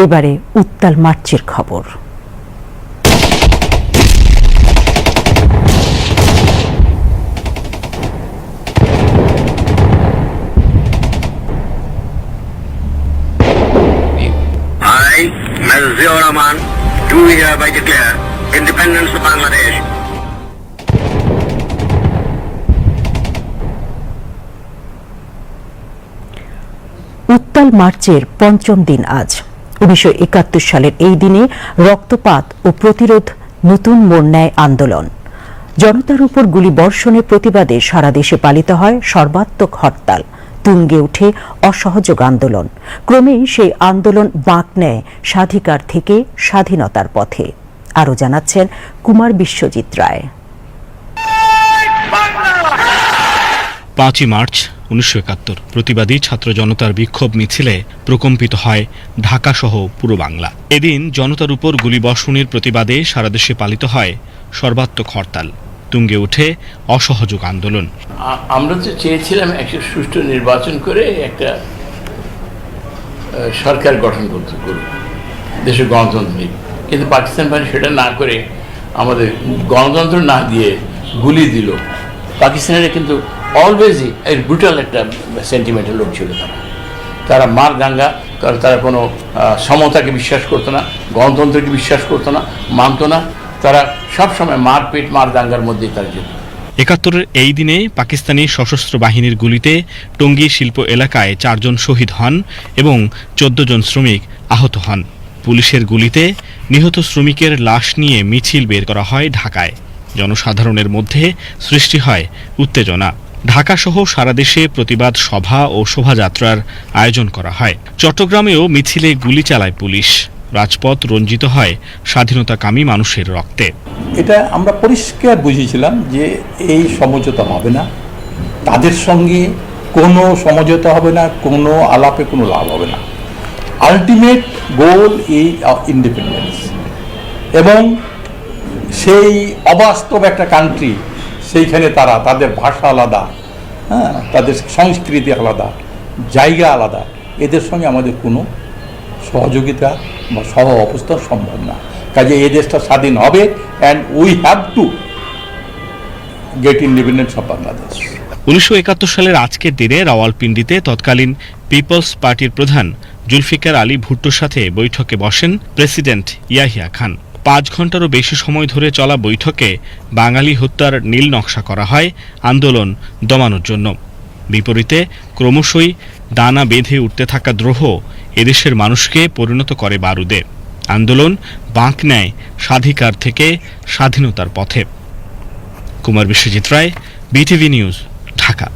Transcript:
এবারে উত্তাল মার্চের খবর। Ziaur Rahman, do hereby declare independence of Bangladesh. উত্তাল মার্চের পঞ্চম দিন আজ। 1971 সালের এই দিনে রক্তপাত ও প্রতিরোধ নতুন মোড় নেয় আন্দোলন। জনতার উপর গুলিবর্ষণের প্রতিবাদে সারা দেশে পালিত হয় সর্বাত্মক হরতাল। তুঙ্গে ওঠে অসহযোগ আন্দোলন। ক্রমেই সেই আন্দোলন বাঁক নেয় স্বাধিকার থেকে স্বাধীনতার পথে। আরও জানাচ্ছেন কুমার বিশ্বজিৎ রায়। 5ই মার্চ 1971 প্রতিবাদী ছাত্র জনতার বিক্ষোভ মিছিলে প্রকম্পিত হয় ঢাকাসহ পুরো বাংলা। এদিন জনতার উপর গুলিবর্ষণের প্রতিবাদে সারা দেশে পালিত হয় সর্বাত্মক হরতাল। তুঙ্গে ওঠে অসহযোগ আন্দোলন। আমরা তো চেয়েছিলাম একটা সুষ্ঠু নির্বাচন করে একটা সরকার গঠন করতে করুক, দেশের গণতান্ত্রিক, কিন্তু পাকিস্তান বাহিনী সেটা না করে আমাদের গণতন্ত্র না দিয়ে গুলি দিল। পাকিস্তানের কিন্তু অলওয়েজই এর ব্রুটাল একটা সেন্টিমেন্টের লোক ছিল। তারা মার দাঙ্গা, কারণ তারা কোনো সমতাকে বিশ্বাস করতো না, গণতন্ত্রকে বিশ্বাস করতো না, মানতো না। তারা সবসময় মারপিট মার দাঙ্গার মধ্যেই তারা যেত। 71-এর এই দিনে পাকিস্তানি সশস্ত্র বাহিনীর গুলিতে টঙ্গী শিল্প এলাকায় 4 জন শহীদ হন এবং 14 জন শ্রমিক আহত হন। পুলিশের গুলিতে নিহত শ্রমিকের লাশ নিয়ে মিছিল বের করা হয় ঢাকায়। জনসাধারণের মধ্যে সৃষ্টি হয় উত্তেজনা। ঢাকাসহ সারা দেশে প্রতিবাদ সভা ও শোভাযাত্রার আয়োজন করা হয়। চট্টগ্রামেও মিছিলে গুলি চালায় পুলিশ। রাজপথ রঞ্জিত হয় স্বাধীনতাকামী মানুষের রক্তে। এটা আমরা পরিষ্কার বুঝেছিলাম যে এই সমঝোতা হবে না, তাদের সঙ্গে কোনো সমঝোতা হবে না, কোনো আলাপে কোনো লাভ হবে না। আলটিমেট গোল এই ইন্ডিপেন্ডেন্স, এবং সেই অবাস্তব একটা কান্ট্রি, সেইখানে তাদের ভাষা আলাদা, হ্যাঁ, তাদের সংস্কৃতি আলাদা, জায়গা আলাদা। এদের সঙ্গে আমাদের কোনো সহযোগিতা বা সহ অবস্থান সম্ভব না। কাজে এই দেশটা স্বাধীন হবে, and we have to get independence of Bangladesh. 1971 সালের আজকের দিনে রাওয়ালপিন্ডিতে তৎকালীন পিপলস পার্টির প্রধান জুলফিকার আলী ভুট্টোর সাথে বৈঠকে বসেন প্রেসিডেন্ট ইয়াহিয়া খান। 5 ঘন্টারও বেশি সময় ধরে চলা বৈঠকে বাঙালি হত্যার নীল নকশা করা হয় আন্দোলন দমানোর জন্য। বিপরীতে ক্রমশই দানা বেঁধে উঠতে থাকা দ্রোহ এদেশের মানুষকে পরিণত করে বারুদে। আন্দোলন বাঁক নেয় স্বাধিকার থেকে স্বাধীনতার পথে। কুমার বিশ্বজিৎ রায়, বিটিভি নিউজ, ঢাকা।